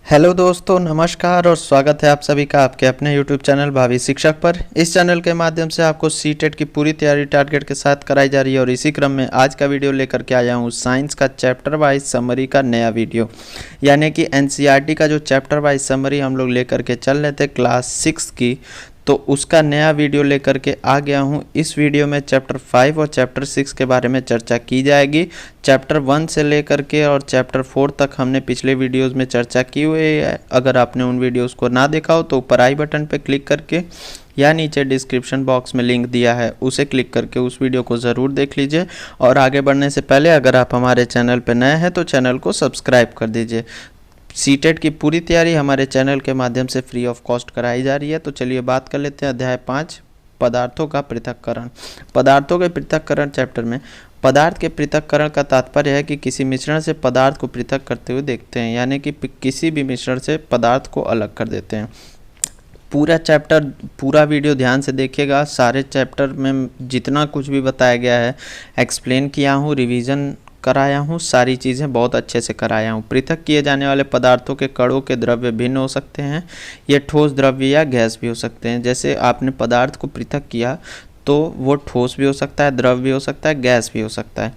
Hello दोस्तों, नमस्कार और स्वागत है आप सभी का आपके अपने यूट्यूब चैनल भावी शिक्षक पर। इस चैनल के माध्यम से आपको सीटेट की पूरी तैयारी टारगेट के साथ कराई जा रही है और इसी क्रम में आज का वीडियो लेकर के आया हूँ साइंस का चैप्टर वाइज समरी का नया वीडियो। यानी कि एनसीईआरटी का जो चैप्टर वाइज समरी हम लोग लेकर के चल रहे थे क्लास 6 की, तो उसका नया वीडियो लेकर के आ गया हूँ। इस वीडियो में चैप्टर 5 और चैप्टर 6 के बारे में चर्चा की जाएगी। चैप्टर 1 से लेकर के और चैप्टर 4 तक हमने पिछले वीडियोस में चर्चा की हुई है। अगर आपने उन वीडियोस को ना देखा हो तो ऊपर आई बटन पर क्लिक करके या नीचे डिस्क्रिप्शन बॉक्स में लिंक दिया है उसे क्लिक करके उस वीडियो को ज़रूर देख लीजिए। और आगे बढ़ने से पहले अगर आप हमारे चैनल पर नए हैं तो चैनल को सब्सक्राइब कर दीजिए। सीटेट की पूरी तैयारी हमारे चैनल के माध्यम से फ्री ऑफ कॉस्ट कराई जा रही है। तो चलिए बात कर लेते हैं अध्याय 5 पदार्थों का पृथक्करण। पदार्थों के पृथक्करण चैप्टर में पदार्थ के पृथक्करण का तात्पर्य है कि किसी मिश्रण से पदार्थ को पृथक करते हुए देखते हैं, यानी कि किसी भी मिश्रण से पदार्थ को अलग कर देते हैं। पूरा चैप्टर पूरा वीडियो ध्यान से देखिएगा। सारे चैप्टर में जितना कुछ भी बताया गया है एक्सप्लेन किया हूँ, रिवीजन कराया हूँ, सारी चीज़ें बहुत अच्छे से कराया हूँ। पृथक किए जाने वाले पदार्थों के कणों के द्रव्य भिन्न हो सकते हैं। ये ठोस द्रव्य या गैस भी हो सकते हैं। जैसे आपने पदार्थ को पृथक किया तो वो ठोस भी हो सकता है, द्रव भी हो सकता है, गैस भी हो सकता है।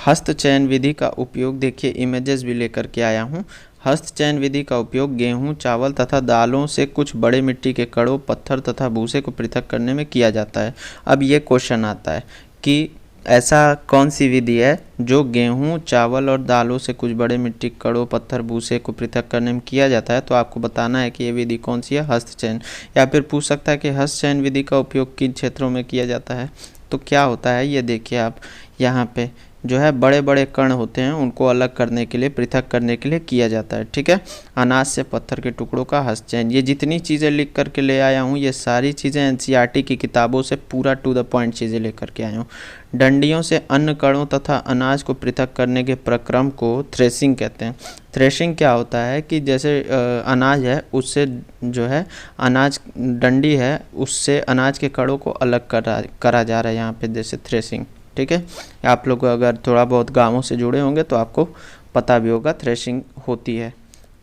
हस्त चयन विधि का उपयोग देखिए, इमेजेस भी लेकर के आया हूँ। हस्त चयन विधि का उपयोग गेहूं, चावल तथा दालों से कुछ बड़े मिट्टी के कणों, पत्थर तथा भूसे को पृथक करने में किया जाता है। अब ये क्वेश्चन आता है कि ऐसा कौन सी विधि है जो गेहूं, चावल और दालों से कुछ बड़े मिट्टी कणों, पत्थर, भूसे को पृथक करने में किया जाता है। तो आपको बताना है कि ये विधि कौन सी है, हस्त चयन। या फिर पूछ सकता है कि हस्त चयन विधि का उपयोग किन क्षेत्रों में किया जाता है। तो क्या होता है ये देखिए, आप यहाँ पे जो है बड़े बड़े कण होते हैं उनको अलग करने के लिए, पृथक करने के लिए किया जाता है। ठीक है, अनाज से पत्थर के टुकड़ों का हस्त चयन। ये जितनी चीज़ें लिख करके ले आया हूँ ये सारी चीज़ें एनसीईआरटी की किताबों से पूरा टू द पॉइंट चीज़ें लेकर के आया हूँ। डंडियों से अन्न कणों तथा अनाज को पृथक करने के प्रक्रम को थ्रेसिंग कहते हैं। थ्रेशिंग क्या होता है कि जैसे अनाज है उससे जो है अनाज डंडी है उससे अनाज के कणों को अलग करा जा रहा है यहाँ पे, जैसे थ्रेसिंग। ठीक है, आप लोग अगर थोड़ा बहुत गाँवों से जुड़े होंगे तो आपको पता भी होगा थ्रेशिंग होती है।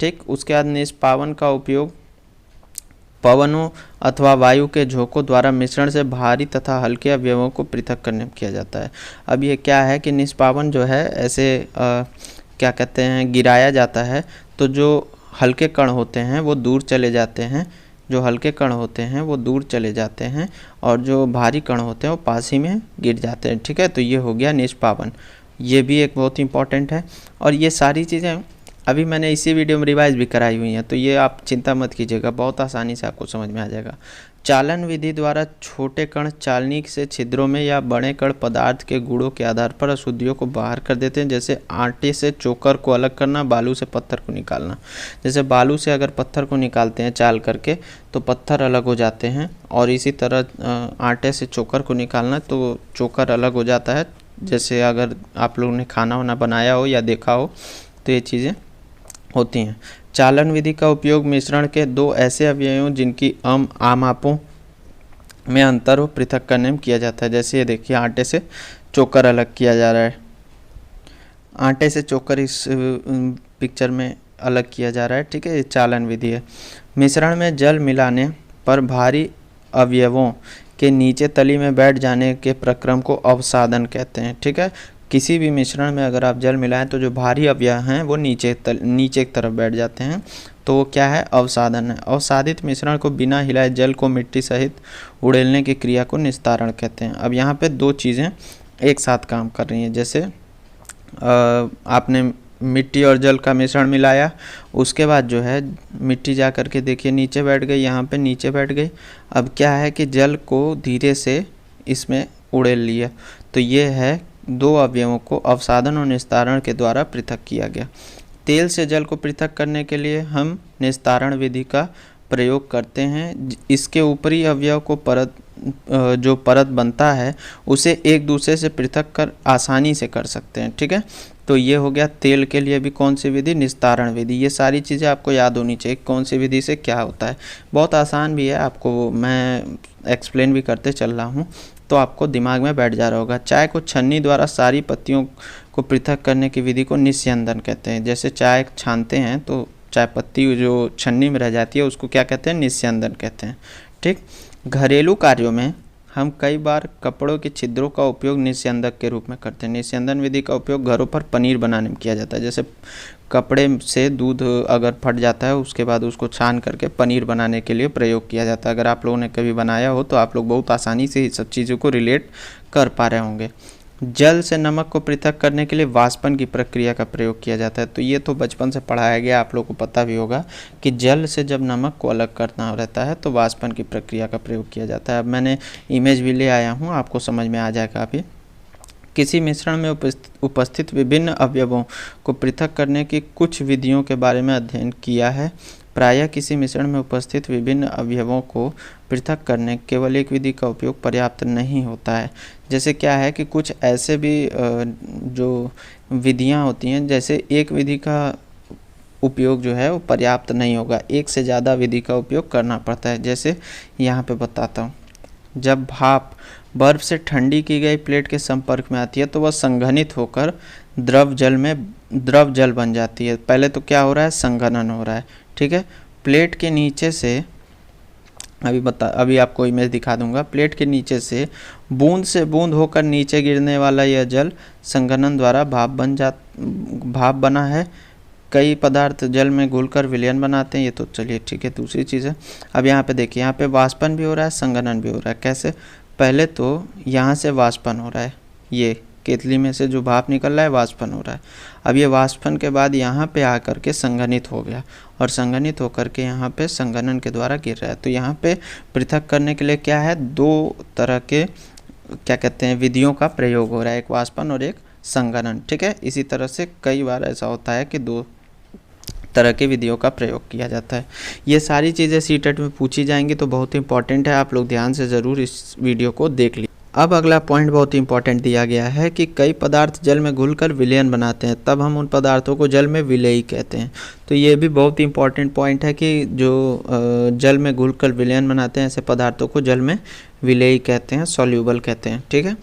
ठीक, उसके बाद निष्पावन का उपयोग पवनों अथवा वायु के झोंकों द्वारा मिश्रण से भारी तथा हल्के अवयवों को पृथक करने में किया जाता है। अब ये क्या है कि निष्पावन जो है ऐसे क्या कहते हैं, गिराया जाता है तो जो हल्के कण होते हैं वो दूर चले जाते हैं, जो हल्के कण होते हैं वो दूर चले जाते हैं और जो भारी कण होते हैं वो पास ही में गिर जाते हैं। ठीक है, तो ये हो गया निष्पावन। ये भी एक बहुत इंपॉर्टेंट है और ये सारी चीज़ें अभी मैंने इसी वीडियो में रिवाइज भी कराई हुई हैं, तो ये आप चिंता मत कीजिएगा, बहुत आसानी से आपको समझ में आ जाएगा। चालन विधि द्वारा छोटे कण चालनी से छिद्रों में या बड़े कण पदार्थ के गुणों के आधार पर अशुद्धियों को बाहर कर देते हैं। जैसे आटे से चोकर को अलग करना, बालू से पत्थर को निकालना। जैसे बालू से अगर पत्थर को निकालते हैं चाल करके तो पत्थर अलग हो जाते हैं, और इसी तरह आटे से चोकर को निकालना तो चोकर अलग हो जाता है। जैसे अगर आप लोगों ने खाना वाना बनाया हो या देखा हो तो ये चीज़ें होती हैं। चालन विधि का उपयोग मिश्रण के दो ऐसे अवयवों जिनकी आमापों में अंतर हो पृथक करने में किया जाता है। जैसे ये देखिए, आटे से चोकर अलग किया जा रहा है, आटे से चोकर इस पिक्चर में अलग किया जा रहा है। ठीक है, ये चालन विधि है। मिश्रण में जल मिलाने पर भारी अवयवों के नीचे तली में बैठ जाने के प्रक्रम को अवसादन कहते हैं। ठीक है, किसी भी मिश्रण में अगर आप जल मिलाएं तो जो भारी अवयव हैं वो नीचे की तरफ बैठ जाते हैं, तो वो क्या है, अवसादन है। अवसादित मिश्रण को बिना हिलाए जल को मिट्टी सहित उड़ेलने की क्रिया को निस्तारण कहते हैं। अब यहाँ पे दो चीज़ें एक साथ काम कर रही हैं। जैसे आपने मिट्टी और जल का मिश्रण मिलाया, उसके बाद जो है मिट्टी जा कर के देखिए नीचे बैठ गई, यहाँ पे नीचे बैठ गई। अब क्या है कि जल को धीरे से इसमें उड़ेल लिया, तो ये है दो अवयवों को अवसादन और निस्तारण के द्वारा पृथक किया गया। तेल से जल को पृथक करने के लिए हम निस्तारण विधि का प्रयोग करते हैं। इसके ऊपरी अवयव को जो परत बनता है उसे एक दूसरे से पृथक कर आसानी से कर सकते हैं। ठीक है, तो ये हो गया तेल के लिए भी कौन सी विधि, निस्तारण विधि। ये सारी चीज़ें आपको याद होनी चाहिए, कौन सी विधि से क्या होता है। बहुत आसान भी है, आपको मैं एक्सप्लेन भी करते चल रहा हूँ तो आपको दिमाग में बैठ जा रहा होगा। चाय को छन्नी द्वारा सारी पत्तियों को पृथक करने की विधि को निस्यंदन कहते हैं। जैसे चाय छानते हैं तो चाय पत्ती जो छन्नी में रह जाती है उसको क्या कहते हैं, निस्यंदन कहते हैं। ठीक, घरेलू कार्यों में हम कई बार कपड़ों के छिद्रों का उपयोग निस्यंदक के रूप में करते हैं। निस्यंदन विधि का उपयोग घरों पर पनीर बनाने में किया जाता है। जैसे कपड़े से दूध अगर फट जाता है उसके बाद उसको छान करके पनीर बनाने के लिए प्रयोग किया जाता है। अगर आप लोगों ने कभी बनाया हो तो आप लोग बहुत आसानी से इस सब चीज़ों को रिलेट कर पा रहे होंगे। जल से नमक को पृथक करने के लिए वाष्पन की प्रक्रिया का प्रयोग किया जाता है। तो ये तो बचपन से पढ़ाया गया, आप लोगों को पता भी होगा कि जल से जब नमक को अलग करना रहता है तो वाष्पन की प्रक्रिया का प्रयोग किया जाता है। अब मैंने इमेज भी ले आया हूँ, आपको समझ में आ जाएगा अभी। किसी मिश्रण में उपस्थित विभिन्न अवयवों को पृथक करने की कुछ विधियों के बारे में अध्ययन किया है। प्रायः किसी मिश्रण में उपस्थित विभिन्न अवयवों को पृथक करने केवल एक विधि का उपयोग पर्याप्त नहीं होता है। जैसे क्या है कि कुछ ऐसे भी जो विधियां होती हैं, जैसे एक विधि का उपयोग जो है वो पर्याप्त नहीं होगा, एक से ज़्यादा विधि का उपयोग करना पड़ता है। जैसे यहाँ पे बताता हूँ, जब भाप बर्फ से ठंडी की गई प्लेट के संपर्क में आती है तो वह संघनित होकर द्रव जल बन जाती है। पहले तो क्या हो रहा है, संघनन हो रहा है। ठीक है, प्लेट के नीचे से अभी आपको इमेज दिखा दूंगा। प्लेट के नीचे से बूंद होकर नीचे गिरने वाला यह जल संघनन द्वारा भाप बना है। कई पदार्थ जल में घुलकर विलयन बनाते हैं। ये तो चलिए ठीक है, दूसरी चीज़ है। अब यहाँ पे देखिए, यहाँ पे वाष्पन भी हो रहा है, संघनन भी हो रहा है। कैसे? पहले तो यहाँ से वाष्पन हो रहा है, ये केतली में से जो भाप निकल रहा है वाष्पन हो रहा है। अब ये वाष्पन के बाद यहाँ पे आकर के संघनित हो गया और संघनित होकर के यहाँ पे संघनन के द्वारा गिर रहा है। तो यहाँ पे पृथक करने के लिए क्या है, दो तरह के क्या कहते हैं विधियों का प्रयोग हो रहा है, एक वाष्पन और एक संघनन। ठीक है, इसी तरह से कई बार ऐसा होता है कि दो तरह की विधियों का प्रयोग किया जाता है। ये सारी चीज़ें सीटेट में पूछी जाएंगी तो बहुत इंपॉर्टेंट है, आप लोग ध्यान से ज़रूर इस वीडियो को देख लीजिए। अब अगला पॉइंट बहुत इंपॉर्टेंट दिया गया है कि कई पदार्थ जल में घुलकर विलयन बनाते हैं, तब हम उन पदार्थों को जल में विलेयी कहते हैं। तो ये भी बहुत इंपॉर्टेंट पॉइंट है कि जो जल में घुलकर विलयन बनाते हैं ऐसे पदार्थों को जल में विलेयी कहते हैं, सॉल्यूबल कहते हैं। ठीक है,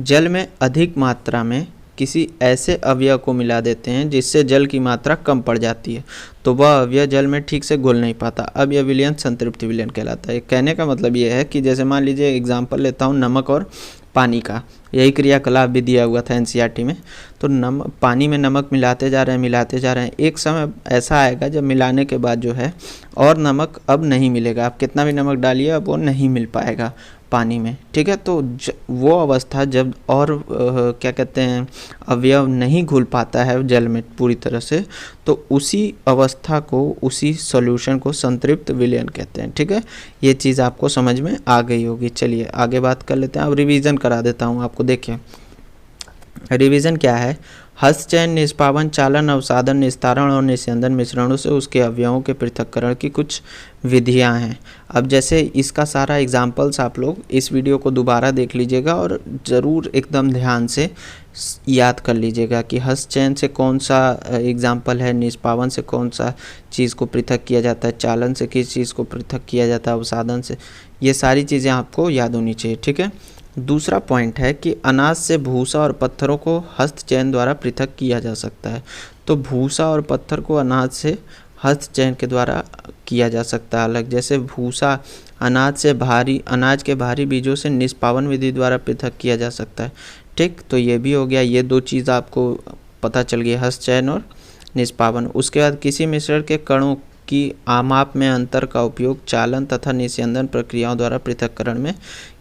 जल में अधिक मात्रा में किसी ऐसे अवयव को मिला देते हैं जिससे जल की मात्रा कम पड़ जाती है, तो वह अवयव जल में ठीक से घुल नहीं पाता। अब यह विलयन संतृप्ति विलयन कहलाता है। कहने का मतलब ये है कि जैसे मान लीजिए एग्जांपल लेता हूँ नमक और पानी का, यही क्रियाकलाप भी दिया हुआ था एनसीईआरटी में। तो पानी में नमक मिलाते जा रहे हैं, एक समय ऐसा आएगा जब मिलाने के बाद जो है और नमक अब नहीं मिलेगा। आप कितना भी नमक डालिए अब वो नहीं मिल पाएगा पानी में। ठीक है, तो वो अवस्था जब और क्या कहते हैं अवयव नहीं घुल पाता है जल में पूरी तरह से, तो उसी अवस्था को, उसी सॉल्यूशन को संतृप्त विलयन कहते हैं। ठीक है, ये चीज़ आपको समझ में आ गई होगी। चलिए आगे बात कर लेते हैं। अब रिवीजन करा देता हूँ आपको। देखिए रिवीजन क्या है, हस्तचयन, निष्पावन, चालन, अवसादन, निस्तारण और निस्यंदन मिश्रणों से उसके अवयवों के पृथक्करण की कुछ विधियां हैं। अब जैसे इसका सारा एग्जाम्पल्स आप लोग इस वीडियो को दोबारा देख लीजिएगा और ज़रूर एकदम ध्यान से याद कर लीजिएगा कि हस्तचयन से कौन सा एग्जाम्पल है, निष्पावन से कौन सा चीज़ को पृथक किया जाता है, चालन से किस चीज़ को पृथक किया जाता है, अवसादन से, ये सारी चीज़ें आपको याद होनी चाहिए। ठीक है, दूसरा पॉइंट है कि अनाज से भूसा और पत्थरों को हस्तचयन द्वारा पृथक किया जा सकता है। तो भूसा और पत्थर को अनाज से हस्तचयन के द्वारा किया जा सकता है अलग। जैसे भूसा अनाज के भारी बीजों से निष्पावन विधि द्वारा पृथक किया जा सकता है। ठीक, तो ये भी हो गया, ये दो चीज़ आपको पता चल गई, हस्तचयन और निष्पावन। उसके बाद किसी मिश्रण के कणों की आमाप में अंतर का उपयोग चालन तथा निस्यंदन प्रक्रियाओं द्वारा पृथक्करण में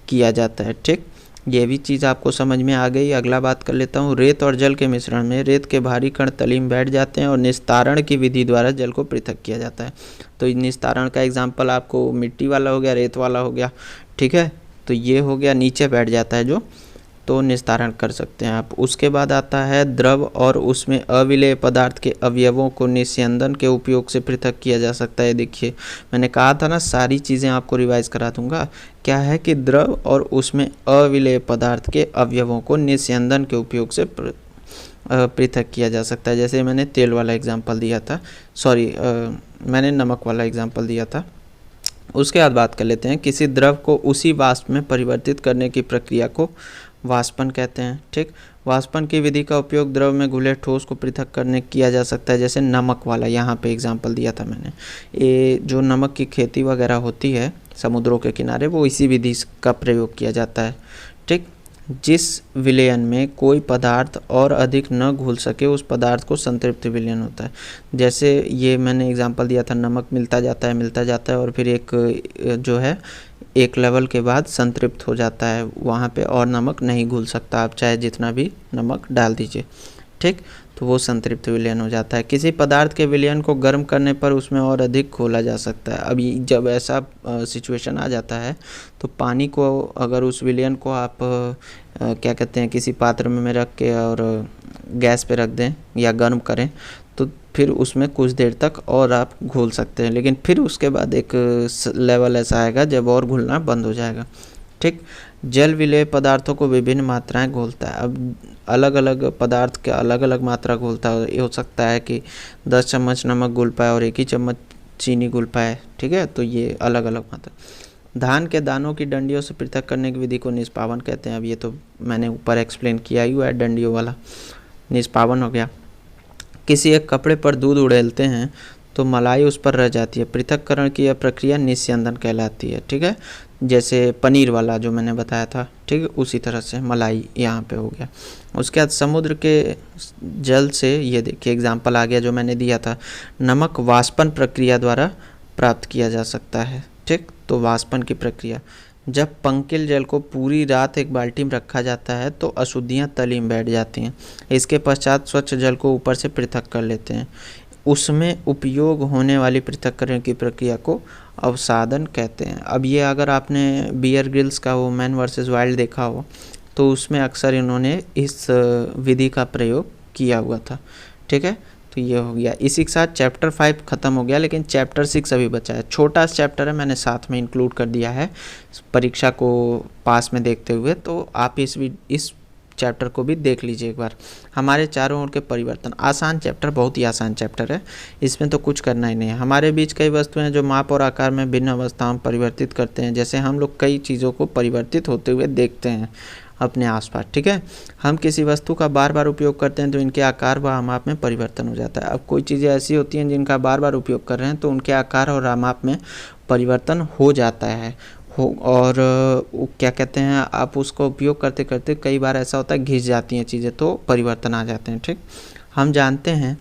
किया जाता है। ठीक, ये भी चीज़ आपको समझ में आ गई। अगला बात कर लेता हूँ, रेत और जल के मिश्रण में रेत के भारी कण तली में बैठ जाते हैं और निस्तारण की विधि द्वारा जल को पृथक किया जाता है। तो निस्तारण का एग्जाम्पल आपको मिट्टी वाला हो गया, रेत वाला हो गया। ठीक है, तो ये हो गया, नीचे बैठ जाता है जो, तो निस्तारण कर सकते हैं आप। उसके बाद आता है द्रव और उसमें अविलेय पदार्थ के अवयवों को निस्यंदन के उपयोग से पृथक किया जा सकता है। देखिए मैंने कहा था ना, सारी चीज़ें आपको रिवाइज करा दूंगा। क्या है कि द्रव और उसमें अविलेय पदार्थ के अवयवों को निस्यंदन के उपयोग से पृथक किया जा सकता है। जैसे मैंने तेल वाला एग्जाम्पल दिया था, मैंने नमक वाला एग्जाम्पल दिया था। उसके बाद बात कर लेते हैं, किसी द्रव को उसी वाष्प में परिवर्तित करने की प्रक्रिया को वाष्पन कहते हैं। ठीक, वाष्पन की विधि का उपयोग द्रव में घुले ठोस को पृथक करने किया जा सकता है, जैसे नमक वाला यहाँ पे एग्जांपल दिया था मैंने। ये जो नमक की खेती वगैरह होती है समुद्रों के किनारे, वो इसी विधि का प्रयोग किया जाता है। ठीक, जिस विलयन में कोई पदार्थ और अधिक न घुल सके उस पदार्थ को संतृप्त विलयन होता है। जैसे ये मैंने एग्जांपल दिया था, नमक मिलता जाता है और फिर एक जो है एक लेवल के बाद संतृप्त हो जाता है, वहाँ पे और नमक नहीं घुल सकता, आप चाहे जितना भी नमक डाल दीजिए। ठीक, तो वो संतृप्त विलयन हो जाता है। किसी पदार्थ के विलयन को गर्म करने पर उसमें और अधिक घोला जा सकता है। अभी जब ऐसा सिचुएशन आ जाता है तो पानी को अगर उस विलयन को आप क्या कहते हैं किसी पात्र में रख के और गैस पे रख दें या गर्म करें तो फिर उसमें कुछ देर तक और आप घोल सकते हैं, लेकिन फिर उसके बाद एक लेवल ऐसा आएगा जब और घुलना बंद हो जाएगा। ठीक, जल विलेय पदार्थों को विभिन्न मात्राएं घोलता है। अब अलग अलग पदार्थ के अलग अलग मात्रा घोलता है। ये हो सकता है कि 10 चम्मच नमक घुल पाए और 1 ही चम्मच चीनी घुल पाए। ठीक है, तो ये अलग अलग मात्रा। धान के दानों की डंडियों से पृथक करने की विधि को निष्पावन कहते हैं। अब ये तो मैंने ऊपर एक्सप्लेन किया ही हुआ है, डंडियों वाला निष्पावन हो गया। किसी एक कपड़े पर दूध उड़ेलते हैं तो मलाई उस पर रह जाती है। पृथक्करण की यह प्रक्रिया निस्यंदन कहलाती है। ठीक है, जैसे पनीर वाला जो मैंने बताया था, ठीक है, उसी तरह से मलाई यहाँ पे हो गया। उसके बाद समुद्र के जल से, ये देखिए एग्जाम्पल आ गया जो मैंने दिया था, नमक वाष्पन प्रक्रिया द्वारा प्राप्त किया जा सकता है। ठीक, तो वाष्पन की प्रक्रिया, जब पंकिल जल को पूरी रात एक बाल्टी में रखा जाता है तो अशुद्धियाँ तली में बैठ जाती हैं। इसके पश्चात स्वच्छ जल को ऊपर से पृथक कर लेते हैं। उसमें उपयोग होने वाली पृथक्करण की प्रक्रिया को अवसादन कहते हैं। अब ये अगर आपने बियर ग्रिल्स का वो मैन वर्सेस वाइल्ड देखा हो तो उसमें अक्सर इन्होंने इस विधि का प्रयोग किया हुआ था। ठीक है, तो ये हो गया। इसी के साथ चैप्टर 5 ख़त्म हो गया, लेकिन चैप्टर 6 अभी बचा है। छोटा सा चैप्टर है, मैंने साथ में इंक्लूड कर दिया है परीक्षा को पास में देखते हुए, तो आप इस चैप्टर को भी देख लीजिए एक बार। हमारे चारों ओर के परिवर्तन, आसान चैप्टर, बहुत ही आसान चैप्टर है, इसमें तो कुछ करना ही नहीं है। हमारे बीच कई वस्तुएं हैं जो माप और आकार में भिन्न अवस्थाओं में परिवर्तित करते हैं। जैसे हम लोग कई चीज़ों को परिवर्तित होते हुए देखते हैं अपने आसपास। ठीक है, हम किसी वस्तु का बार बार उपयोग करते हैं तो इनके आकार व माप में परिवर्तन हो जाता है। अब कोई चीज़ें ऐसी होती हैं जिनका बार बार उपयोग कर रहे हैं तो उनके आकार और माप में परिवर्तन हो जाता है। और क्या कहते हैं, आप उसको उपयोग करते करते कई बार ऐसा होता है घिस जाती हैं चीज़ें तो परिवर्तन आ जाते हैं। ठीक, हम जानते हैं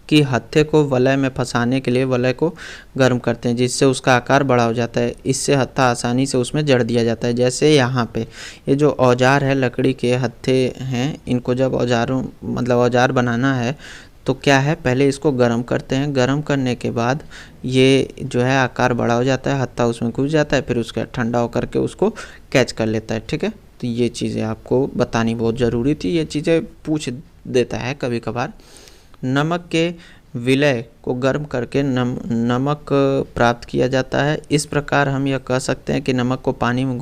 कि हत्थे को वलय में फंसाने के लिए वलय को गर्म करते हैं जिससे उसका आकार बड़ा हो जाता है। इससे हत्था आसानी से उसमें जड़ दिया जाता है। जैसे यहाँ पे ये जो औजार है, लकड़ी के हत्थे हैं, इनको जब औजार बनाना है तो क्या है, पहले इसको गर्म करते हैं। गर्म करने के बाद ये जो है आकार बड़ा हो जाता है, हत्था उसमें घुस जाता है, फिर उसका ठंडा होकर के उसको कैच कर लेता है। ठीक है, तो ये चीज़ें आपको बतानी बहुत ज़रूरी थी, ये चीज़ें पूछ देता है कभी कभार। नमक के विलय को गर्म करके नमक प्राप्त किया जाता है। इस प्रकार हम यह कह सकते हैं कि नमक को पानी में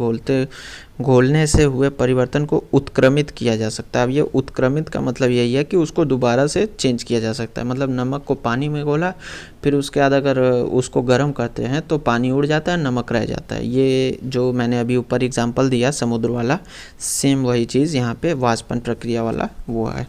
घोलने से हुए परिवर्तन को उत्क्रमित किया जा सकता है। अब ये उत्क्रमित का मतलब यही है कि उसको दोबारा से चेंज किया जा सकता है। मतलब नमक को पानी में घोला, फिर उसके बाद अगर उसको गर्म करते हैं तो पानी उड़ जाता है, नमक रह जाता है। ये जो मैंने अभी ऊपर एग्जाम्पल दिया समुद्र वाला, सेम वही चीज़ यहाँ पे वाष्पन प्रक्रिया वाला वो है।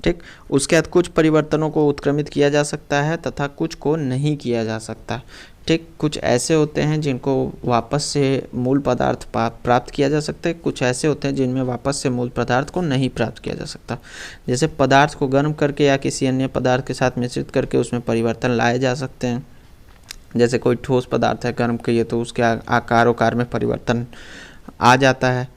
ठीक, उसके बाद कुछ परिवर्तनों को उत्क्रमित किया जा सकता है तथा कुछ को नहीं किया जा सकता। ठीक, कुछ ऐसे होते हैं जिनको वापस से मूल पदार्थ प्राप्त किया जा सकता है, कुछ ऐसे होते हैं जिनमें वापस से मूल पदार्थ को नहीं प्राप्त किया जा सकता। जैसे पदार्थ को गर्म करके या किसी अन्य पदार्थ के साथ मिश्रित करके उसमें परिवर्तन लाए जा सकते हैं। जैसे कोई ठोस पदार्थ है, गर्म किए तो उसके आकार में परिवर्तन आ जाता है।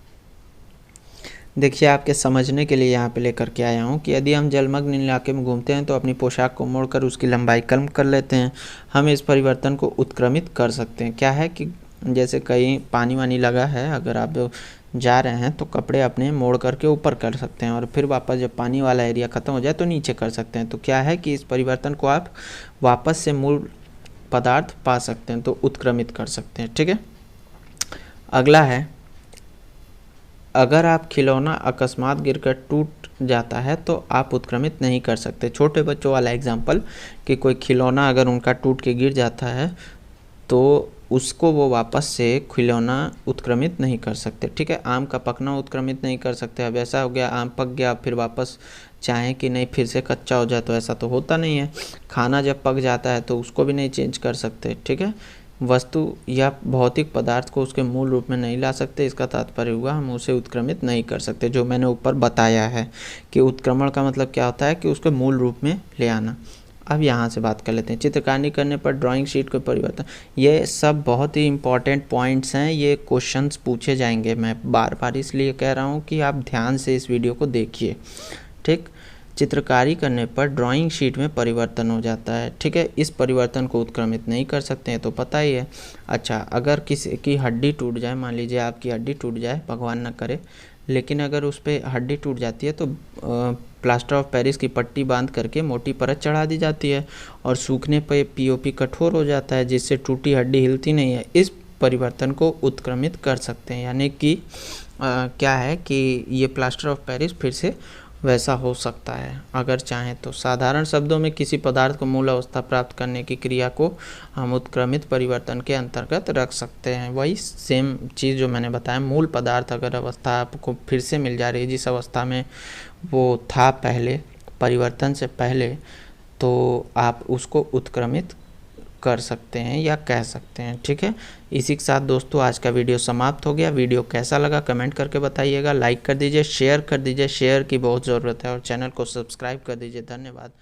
देखिए, आपके समझने के लिए यहाँ पे लेकर के आया हूँ कि यदि हम जलमग्न इलाके में घूमते हैं तो अपनी पोशाक को मोड़कर उसकी लंबाई कम कर लेते हैं। हम इस परिवर्तन को उत्क्रमित कर सकते हैं। क्या है कि जैसे कहीं पानी वानी लगा है, अगर आप जा रहे हैं तो कपड़े अपने मोड़ करके ऊपर कर सकते हैं और फिर वापस जब पानी वाला एरिया ख़त्म हो जाए तो नीचे कर सकते हैं। तो क्या है कि इस परिवर्तन को आप वापस से मूल पदार्थ पा सकते हैं, तो उत्क्रमित कर सकते हैं। ठीक है, अगला है, अगर आप खिलौना अकस्मात गिरकर टूट जाता है तो आप उत्क्रमित नहीं कर सकते। छोटे बच्चों वाला एग्जाम्पल कि कोई खिलौना अगर उनका टूट के गिर जाता है तो उसको वो वापस से खिलौना उत्क्रमित नहीं कर सकते। ठीक है, आम का पकना उत्क्रमित नहीं कर सकते। अब ऐसा हो गया, आम पक गया, फिर वापस चाहें कि नहीं फिर से कच्चा हो जाए, तो ऐसा तो होता नहीं है। खाना जब पक जाता है तो उसको भी नहीं चेंज कर सकते। ठीक है, वस्तु या भौतिक पदार्थ को उसके मूल रूप में नहीं ला सकते। इसका तात्पर्य हुआ हम उसे उत्क्रमित नहीं कर सकते, जो मैंने ऊपर बताया है कि उत्क्रमण का मतलब क्या होता है कि उसके मूल रूप में ले आना। अब यहाँ से बात कर लेते हैं, चित्रकारी करने पर ड्राइंग शीट को परिवर्तन। ये सब बहुत ही इंपॉर्टेंट पॉइंट्स हैं, ये क्वेश्चंस पूछे जाएंगे। मैं बार बार इसलिए कह रहा हूँ कि आप ध्यान से इस वीडियो को देखिए। ठीक, चित्रकारी करने पर ड्राइंग शीट में परिवर्तन हो जाता है। ठीक है, इस परिवर्तन को उत्क्रमित नहीं कर सकते हैं, तो पता ही है। अच्छा, अगर किसी की हड्डी टूट जाए, मान लीजिए आपकी हड्डी टूट जाए, भगवान न करे, लेकिन अगर उस पर हड्डी टूट जाती है तो प्लास्टर ऑफ पेरिस की पट्टी बांध करके मोटी परत चढ़ा दी जाती है और सूखने पर पीओपी कठोर हो जाता है, जिससे टूटी हड्डी हिलती नहीं है। इस परिवर्तन को उत्क्रमित कर सकते हैं, यानी कि क्या है कि ये प्लास्टर ऑफ पेरिस फिर से वैसा हो सकता है अगर चाहें तो। साधारण शब्दों में किसी पदार्थ को मूल अवस्था प्राप्त करने की क्रिया को हम उत्क्रमित परिवर्तन के अंतर्गत रख सकते हैं। वही सेम चीज़ जो मैंने बताया, मूल पदार्थ अगर अवस्था आपको फिर से मिल जा रही है जिस अवस्था में वो था पहले, परिवर्तन से पहले, तो आप उसको उत्क्रमित कर सकते हैं या कह सकते हैं। ठीक है, इसी के साथ दोस्तों आज का वीडियो समाप्त हो गया। वीडियो कैसा लगा कमेंट करके बताइएगा, लाइक कर दीजिए, शेयर कर दीजिए, शेयर की बहुत ज़रूरत है, और चैनल को सब्सक्राइब कर दीजिए। धन्यवाद।